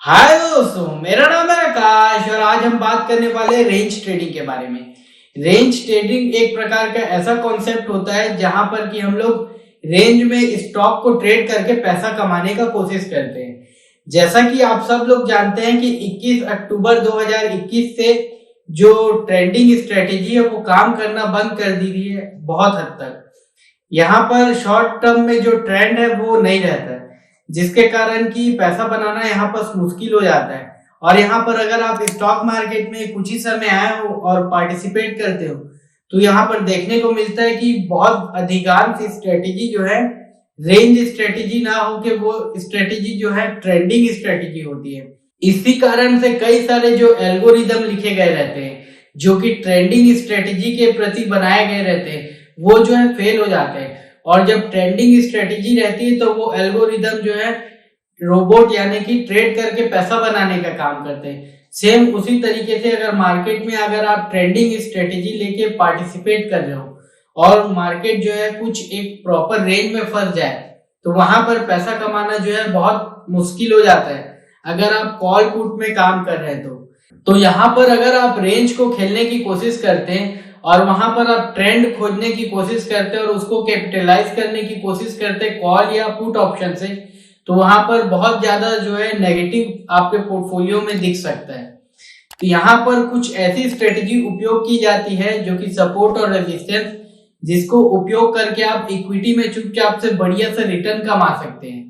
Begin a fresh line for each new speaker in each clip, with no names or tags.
हाय दोस्तों, मेरा नाम है आकाश और आज हम बात करने वाले हैं रेंज ट्रेडिंग के बारे में। रेंज ट्रेडिंग एक प्रकार का ऐसा कॉन्सेप्ट होता है जहां पर कि हम लोग रेंज में स्टॉक को ट्रेड करके पैसा कमाने का कोशिश करते हैं। जैसा कि आप सब लोग जानते हैं कि 21 अक्टूबर 2021 से जो ट्रेंडिंग स्ट्रेटेजी है वो काम करना बंद कर दी गई है बहुत हद तक। यहाँ पर शॉर्ट टर्म में जो ट्रेंड है वो नहीं रहता है, जिसके कारण कि पैसा बनाना यहाँ पर मुश्किल हो जाता है। और यहाँ पर अगर आप स्टॉक मार्केट में कुछ ही समय आए हो और पार्टिसिपेट करते हो तो यहाँ पर देखने को मिलता है कि बहुत अधिकांश स्ट्रेटेजी जो है रेंज स्ट्रेटेजी ना हो के वो स्ट्रेटेजी जो है ट्रेंडिंग स्ट्रेटेजी होती है। इसी कारण से कई सारे जो एल्गोरिदम लिखे गए रहते हैं जो कि ट्रेंडिंग स्ट्रेटेजी के प्रति बनाए गए रहते हैं वो जो है फेल हो जाते हैं। और जब ट्रेंडिंग स्ट्रेटेजी रहती है तो वो एल्गोरिदम जो है रोबोट यानी कि ट्रेड करके पैसा बनाने का काम करते हैं। सेम उसी तरीके से अगर मार्केट में अगर आप ट्रेंडिंग स्ट्रेटेजी लेके पार्टिसिपेट कर रहे हो और मार्केट जो है कुछ एक प्रॉपर रेंज में फंस जाए तो वहां पर पैसा कमाना जो है बहुत मुश्किल हो जाता है अगर आप कॉल पुट में काम कर रहे हैं तो यहाँ पर अगर आप रेंज को खेलने की कोशिश करते हैं और वहां पर आप ट्रेंड खोजने की कोशिश करते हैं और उसको कैपिटलाइज करने की कोशिश करते हैं कॉल या पुट ऑप्शन से, तो वहां पर बहुत ज्यादा जो है नेगेटिव आपके पोर्टफोलियो में दिख सकता है। तो यहाँ पर कुछ ऐसी स्ट्रेटेजी उपयोग की जाती है जो कि सपोर्ट और रेजिस्टेंस, जिसको उपयोग करके आप इक्विटी में चुपचाप से बढ़िया से रिटर्न कमा सकते हैं।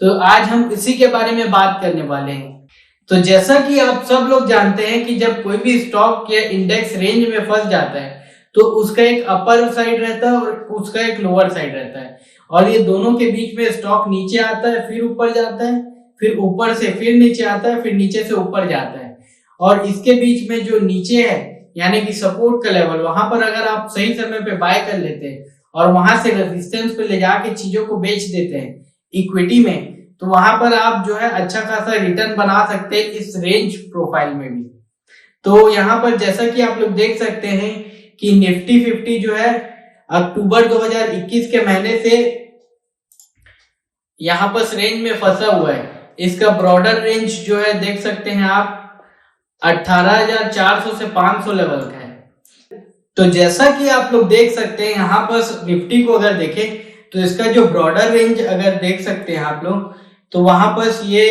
तो आज हम इसी के बारे में बात करने वाले हैं। तो जैसा कि आप सब लोग जानते हैं कि जब कोई भी स्टॉक या इंडेक्स रेंज में फंस जाता है तो उसका एक अपर साइड रहता है और उसका एक लोअर साइड रहता है और ये दोनों के बीच में स्टॉक नीचे आता है फिर ऊपर जाता है, फिर ऊपर से फिर नीचे आता है, फिर नीचे से ऊपर जाता है। और इसके बीच में जो नीचे है यानी कि सपोर्ट का लेवल, वहां पर अगर आप सही समय पे बाय कर लेते हैं और वहां से रेजिस्टेंस पे ले जाके चीजों को बेच देते हैं इक्विटी में, तो वहां पर आप जो है अच्छा खासा रिटर्न बना सकते हैं इस रेंज प्रोफाइल में भी। तो यहाँ पर जैसा कि आप लोग देख सकते हैं कि निफ्टी 50 जो है अक्टूबर 2021 के महीने से यहाँ पर रेंज में फंसा हुआ है। इसका ब्रॉडर रेंज जो है देख सकते हैं आप 18,400 से 500 लेवल का है। तो जैसा कि आप लोग देख सकते हैं यहाँ पर निफ्टी को अगर देखें तो इसका जो ब्रॉडर रेंज अगर देख सकते हैं आप लोग तो वहां पर ये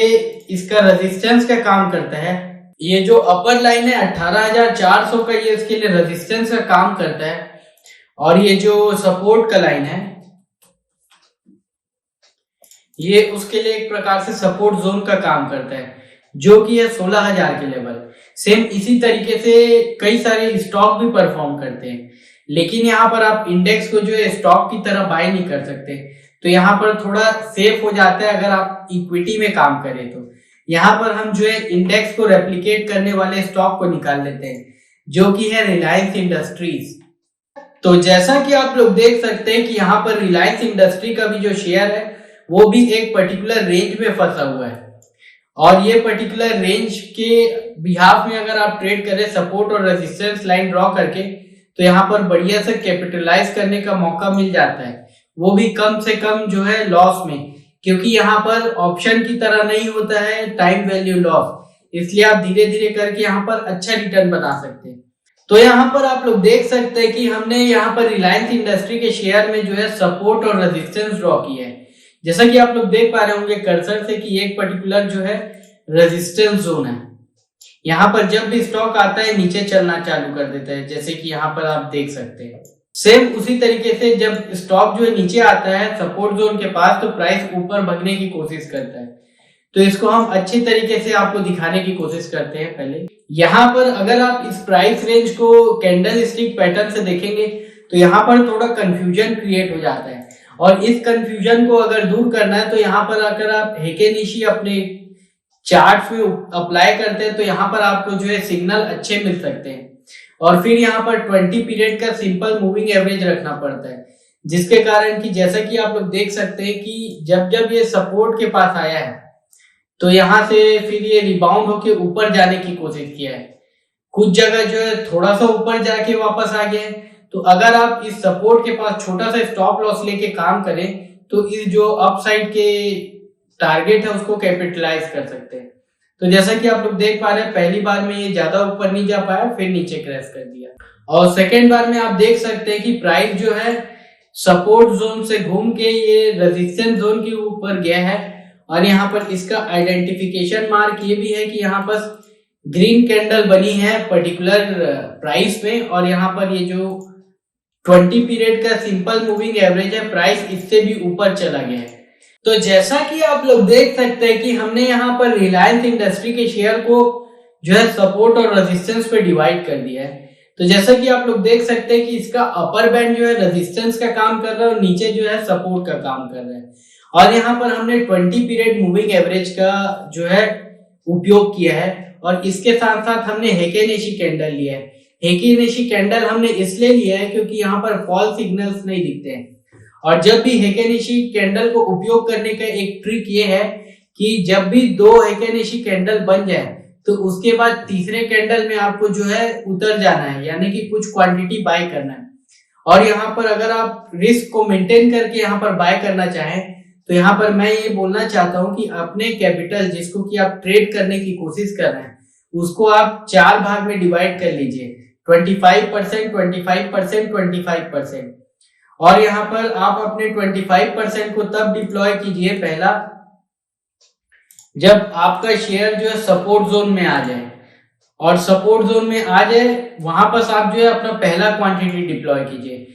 इसका रेजिस्टेंस का काम करता है। ये जो अपर लाइन है 18,400 का, ये इसके लिए रेजिस्टेंस का काम करता है और ये जो सपोर्ट का लाइन है ये उसके लिए एक प्रकार से सपोर्ट जोन का काम करता है जो कि है 16,000 के लेवल। सेम इसी तरीके से कई सारे स्टॉक भी परफॉर्म करते हैं, लेकिन यहाँ पर आप इंडेक्स को जो है स्टॉक की तरह बाय नहीं कर सकते। तो यहाँ पर थोड़ा सेफ हो जाता है अगर आप इक्विटी में काम करें तो। यहाँ पर हम जो है इंडेक्स को रेप्लिकेट करने वाले स्टॉक को निकाल लेते हैं जो कि है रिलायंस इंडस्ट्रीज। तो जैसा कि आप लोग देख सकते हैं कि यहाँ पर रिलायंस इंडस्ट्री का भी जो शेयर है वो भी एक पर्टिकुलर रेंज में फंसा हुआ है और ये पर्टिकुलर रेंज के बिहाफ में अगर आप ट्रेड करें सपोर्ट और रेजिस्टेंस लाइन ड्रॉ करके तो यहाँ पर बढ़िया से कैपिटलाइज करने का मौका मिल जाता है, वो भी कम से कम जो है लॉस में, क्योंकि यहाँ पर ऑप्शन की तरह नहीं होता है टाइम वैल्यू लॉस, इसलिए आप धीरे धीरे करके यहाँ पर अच्छा रिटर्न बना सकते हैं। तो यहाँ पर आप लोग देख सकते हैं कि हमने यहाँ पर रिलायंस इंडस्ट्री के शेयर में जो है सपोर्ट और रेजिस्टेंस ड्रॉ किया है। जैसा कि आप लोग देख पा रहे होंगे कर्सर से कि एक पर्टिकुलर जो है रेजिस्टेंस जोन है। यहाँ पर जब भी स्टॉक आता है नीचे चलना चालू कर देता है, जैसे कि यहाँ पर आप देख सकते हैं। सेम उसी तरीके से जब स्टॉक जो है नीचे आता है सपोर्ट जोन के पास तो प्राइस ऊपर भागने की कोशिश करता है। तो इसको हम अच्छी तरीके से आपको दिखाने की कोशिश करते हैं। पहले यहाँ पर अगर आप इस प्राइस रेंज को कैंडल स्टिक पैटर्न से देखेंगे तो यहाँ पर थोड़ा कंफ्यूजन क्रिएट हो जाता है और इस कंफ्यूजन को अगर दूर करना है तो यहाँ पर अगर आप हेके निशी अपने चार्ट में अप्लाई करते हैं तो यहाँ पर आपको जो है सिग्नल अच्छे मिल सकते हैं। और फिर यहाँ पर 20 पीरियड का सिंपल मूविंग एवरेज रखना पड़ता है, जिसके कारण कि जैसा कि आप लोग देख सकते हैं कि जब जब ये सपोर्ट के पास आया है तो यहाँ से फिर ये रिबाउंड होके ऊपर जाने की कोशिश किया है। कुछ जगह जो है थोड़ा सा ऊपर जाके वापस आ गया है। तो अगर आप इस सपोर्ट के पास छोटा सा स्टॉप लॉस लेके काम करें तो इस जो अपसाइड के टारगेट है उसको कैपिटलाइज कर सकते हैं। तो जैसा कि आप लोग देख पा रहे हैं, पहली बार में ये ज्यादा ऊपर नहीं जा पाया, फिर नीचे क्रैश कर दिया। और सेकेंड बार में आप देख सकते हैं कि प्राइस जो है सपोर्ट जोन से घूम के ये रेजिस्टेंस जोन के ऊपर गया है। और यहाँ पर इसका आइडेंटिफिकेशन मार्क ये भी है कि यहाँ पर ग्रीन कैंडल बनी है पर्टिकुलर प्राइस में, और यहाँ पर ये जो 20 पीरियड का सिंपल मूविंग एवरेज है, प्राइस इससे भी ऊपर चला गया है। तो जैसा कि आप लोग देख सकते हैं कि हमने यहाँ पर रिलायंस इंडस्ट्री के शेयर को जो है सपोर्ट और रेजिस्टेंस पे डिवाइड कर दिया है। तो जैसा कि आप लोग देख सकते हैं कि इसका अपर बैंड जो है रेजिस्टेंस का काम कर रहा है और नीचे जो है सपोर्ट का काम कर रहा है। और यहाँ पर हमने 20 पीरियड मूविंग एवरेज का जो है उपयोग किया है, और इसके साथ साथ हमने हेकेनेशी कैंडल लिया है। हेकेनेशी कैंडल हमने इसलिए लिया है क्योंकि यहाँ पर फॉल सिग्नल्स नहीं दिखते हैं। और जब भी हेकेनेशी कैंडल को उपयोग करने का एक ट्रिक ये है कि जब भी 2 हेकेनेशी कैंडल बन जाए तो उसके बाद तीसरे कैंडल में आपको जो है उतर जाना है, यानी कि कुछ क्वांटिटी बाय करना है। और यहाँ पर अगर आप रिस्क को मेंटेन करके यहाँ पर बाय करना चाहें तो यहाँ पर मैं ये बोलना चाहता हूँ कि अपने कैपिटल जिसको कि आप ट्रेड करने की कोशिश कर रहे हैं उसको आप 4 भाग में डिवाइड कर लीजिए, 25%, 25%, 25%। और यहाँ पर आप अपने 25% को तब डिप्लॉय कीजिए पहला, जब आपका शेयर जो है सपोर्ट जोन में आ जाए। और सपोर्ट जोन में आ जाए वहां पर आप जो है अपना पहला क्वांटिटी डिप्लॉय कीजिए।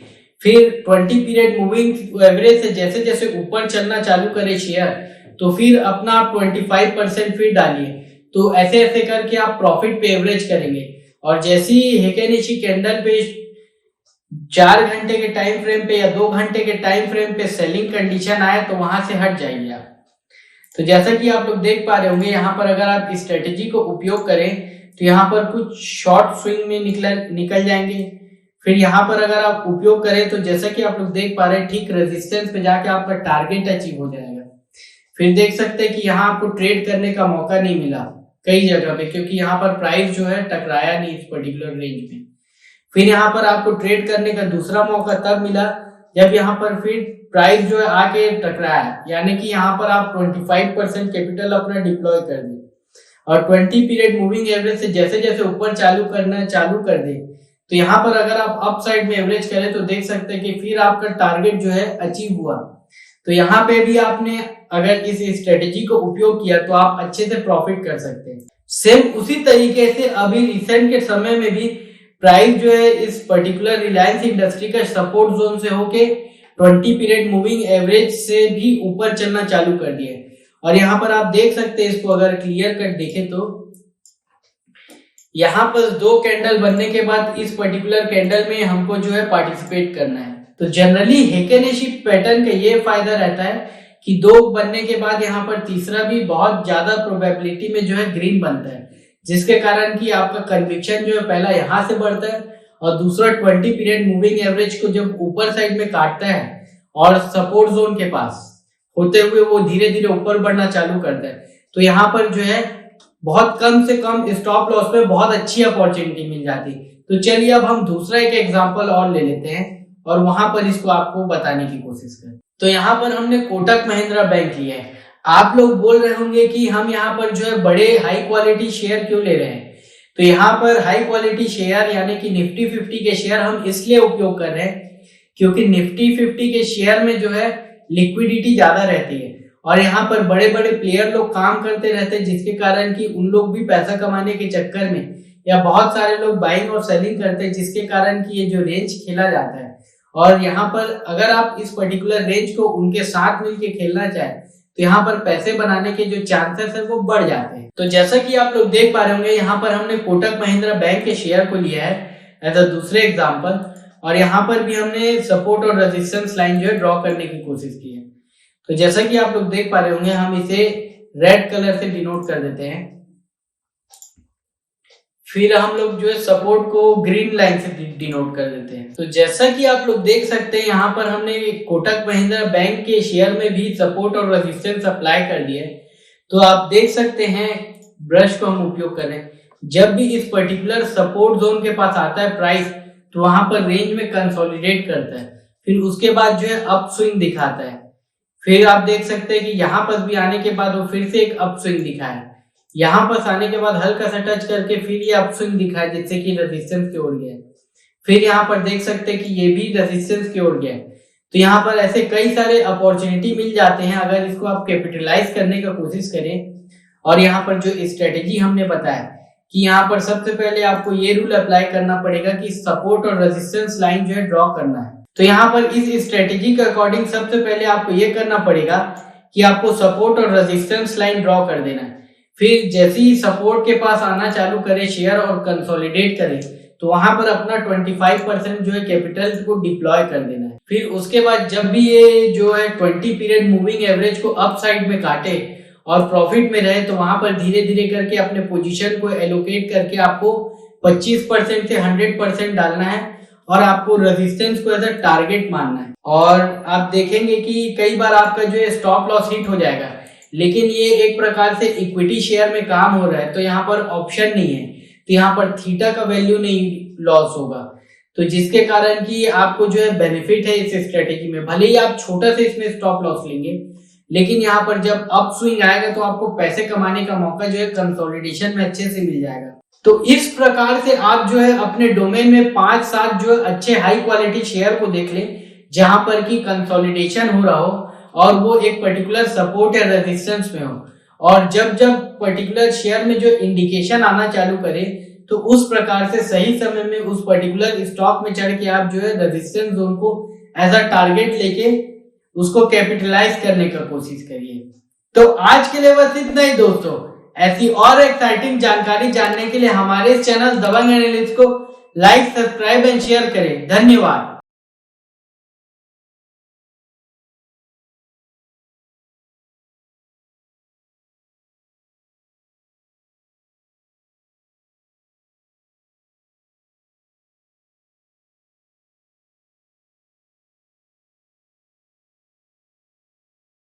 फिर 20 पीरियड मूविंग एवरेज से जैसे जैसे ऊपर चलना चालू करे शेयर, तो फिर अपना आप 25% फिर डालिए। तो ऐसे ऐसे करके आप प्रॉफिट पे एवरेज करेंगे। और जैसी हेकेनेशी कैंडल पे 4 घंटे के टाइम फ्रेम पे या 2 घंटे के टाइम फ्रेम पे सेलिंग कंडीशन आए तो वहां से हट जाएंगे आप। तो जैसा कि आप लोग देख पा रहे होंगे, यहाँ पर अगर आप इस स्ट्रेटेजी को उपयोग करें तो यहाँ पर कुछ शॉर्ट स्विंग में निकल जाएंगे। फिर यहाँ पर अगर आप उपयोग करें तो जैसा कि आप लोग देख पा रहे हैं, ठीक रेजिस्टेंस पे जाके आपका टारगेट अचीव हो जाएगा। फिर देख सकते हैं कि यहाँ आपको ट्रेड करने का मौका नहीं मिला कई जगह पे, क्योंकि यहाँ पर प्राइस जो है टकराया नहीं इस पर्टिकुलर रेंज में। फिर यहाँ पर आपको ट्रेड करने का दूसरा मौका तब मिला जब यहाँ पर फिर प्राइस जो है आके टकराया, यानी कि यहाँ पर आप 25% कैपिटल अपना डिप्लॉय कर दें और 20 पीरियड मूविंग एवरेज से जैसे जैसे ऊपर चालू करना चालू कर दे। तो यहाँ पर अगर आप अप साइड में एवरेज करें तो देख सकते हैं कि फिर आपका टारगेट जो है अचीव हुआ। तो यहाँ पे भी आपने अगर इस स्ट्रेटेजी को उपयोग किया तो आप अच्छे से प्रॉफिट कर सकते हैं। सेम उसी तरीके से अभी रिसेंट के समय में भी प्राइस जो है इस पर्टिकुलर रिलायंस इंडस्ट्री का सपोर्ट जोन से होके 20 पीरियड मूविंग एवरेज से भी ऊपर चलना चालू कर दिया। और यहाँ पर आप देख सकते हैं, इसको अगर क्लियर कट देखें तो यहाँ पर 2 कैंडल बनने के बाद इस पर्टिकुलर कैंडल में हमको जो है पार्टिसिपेट करना है। तो जनरली हेकेनेशी पैटर्न का ये फायदा रहता है कि 2 बनने के बाद यहाँ पर तीसरा भी बहुत ज्यादा प्रोबेबिलिटी में जो है ग्रीन बनता है, जिसके कारण कि आपका कन्विक्शन जो है पहला यहाँ से बढ़ता है और दूसरा 20 पीरियड मूविंग एवरेज को जब ऊपर साइड में काटता है और सपोर्ट जोन के पास होते हुए वो धीरे धीरे ऊपर बढ़ना चालू करता है। तो यहाँ पर जो है बहुत कम से कम स्टॉप लॉस पे बहुत अच्छी अपॉर्चुनिटी मिल जाती। तो चलिए अब हम दूसरा एक एग्जांपल और ले लेते हैं और वहां पर इसको आपको बताने की कोशिश करें। तो यहाँ पर हमने कोटक महिंद्रा बैंक लिया है। आप लोग बोल रहे होंगे कि हम यहाँ पर जो है बड़े हाई क्वालिटी शेयर क्यों ले रहे हैं। तो यहाँ पर हाई क्वालिटी शेयर यानी कि निफ्टी 50 के शेयर हम इसलिए उपयोग कर रहे हैं क्योंकि निफ्टी 50 के शेयर में जो है लिक्विडिटी ज्यादा रहती है और यहाँ पर बड़े बड़े प्लेयर लोग काम करते रहते हैं, जिसके कारण कि उन लोग भी पैसा कमाने के चक्कर में या बहुत सारे लोग बाइंग और सेलिंग करते हैं, जिसके कारण कि ये जो रेंज खेला जाता है। और यहाँ पर अगर आप इस पर्टिकुलर रेंज को उनके साथ मिलके खेलना चाहें तो यहाँ पर पैसे बनाने के जो चांसेस है वो बढ़ जाते हैं। तो जैसा कि आप लोग देख पा रहे होंगे, यहाँ पर हमने कोटक महिंद्रा बैंक के शेयर को लिया है एज अ दूसरे एग्जांपल, और यहाँ पर भी हमने सपोर्ट और रेजिस्टेंस लाइन जो है ड्रॉ करने की कोशिश की है। तो जैसा कि आप लोग देख पा रहे होंगे, हम इसे रेड कलर से डिनोट कर देते हैं। फिर हम लोग जो है सपोर्ट को ग्रीन लाइन से डिनोट कर देते हैं। तो जैसा कि आप लोग देख सकते हैं, यहाँ पर हमने कोटक महिंद्रा बैंक के शेयर में भी सपोर्ट और रेजिस्टेंस अप्लाई कर दिया है। तो आप देख सकते हैं ब्रश को हम उपयोग करें, जब भी इस पर्टिकुलर सपोर्ट जोन के पास आता है प्राइस तो वहां पर रेंज में कंसोलिडेट करता है, फिर उसके बाद जो है अप स्विंग दिखाता है। फिर आप देख सकते हैं कि यहाँ पर भी आने के बाद वो फिर से एक अप स्विंग दिखाया, यहाँ पर आने के बाद हल्का सा टच करके फिर ये अपस्विंग दिखाए जिससे कि रेजिस्टेंस की ओर गया। फिर यहाँ पर देख सकते हैं कि ये भी रेजिस्टेंस की ओर गया। तो यहाँ पर ऐसे कई सारे अपॉर्चुनिटी मिल जाते हैं अगर इसको आप कैपिटलाइज करने का कोशिश करें। और यहाँ पर जो स्ट्रेटेजी हमने बताया कि यहाँ पर सबसे पहले आपको ये रूल अप्लाई करना पड़ेगा कि सपोर्ट और रेजिस्टेंस लाइन जो है ड्रॉ करना है। तो यहाँ पर इस स्ट्रेटेजी के अकॉर्डिंग सबसे पहले आपको ये करना पड़ेगा कि आपको सपोर्ट और रेजिस्टेंस लाइन ड्रॉ कर देना है। फिर जैसे ही सपोर्ट के पास आना चालू करे शेयर और कंसोलिडेट करे तो वहां पर अपना 25% जो है कैपिटल को डिप्लॉय कर देना है। फिर उसके बाद जब भी ये जो है 20 पीरियड मूविंग एवरेज को अप साइड में काटे और प्रॉफिट में रहे तो वहां पर धीरे धीरे करके अपने पोजीशन को एलोकेट करके आपको 25% से 100% डालना है और आपको रेजिस्टेंस को एज अ टारगेट मानना है। और आप देखेंगे कि कई बार आपका जो है स्टॉप लॉस हिट हो जाएगा, लेकिन ये एक प्रकार से इक्विटी शेयर में काम हो रहा है तो यहाँ पर ऑप्शन नहीं है, तो यहाँ पर थीटा का वैल्यू नहीं लॉस होगा। तो जिसके कारण कि आपको जो है बेनिफिट है इस स्ट्रेटेजी में। भले ही आप छोटा से इसमें स्टॉप लॉस लेंगे, लेकिन यहाँ पर जब अप स्विंग आएगा तो आपको पैसे कमाने का मौका जो है कंसोलिडेशन में अच्छे से मिल जाएगा। तो इस प्रकार से आप जो है अपने डोमेन में 5-7 जो है अच्छे हाई क्वालिटी शेयर को देख लें जहां पर कि कंसोलिडेशन हो रहा हो और वो एक पर्टिकुलर सपोर्ट या रेजिस्टेंस में हो। और जब जब पर्टिकुलर शेयर में जो इंडिकेशन आना चालू करे तो उस प्रकार से सही समय में उस पर्टिकुलर स्टॉक में चढ़ के आप जो है रेजिस्टेंस जोन को एज अ टारगेट लेके उसको कैपिटलाइज करने का कोशिश करिए। तो आज के लिए बस इतना ही दोस्तों। ऐसी और एक्साइटिंग जानकारी जानने के लिए हमारे चैनल दबंग एनालिस्ट को लाइक, सब्सक्राइब एंड शेयर करें। धन्यवाद।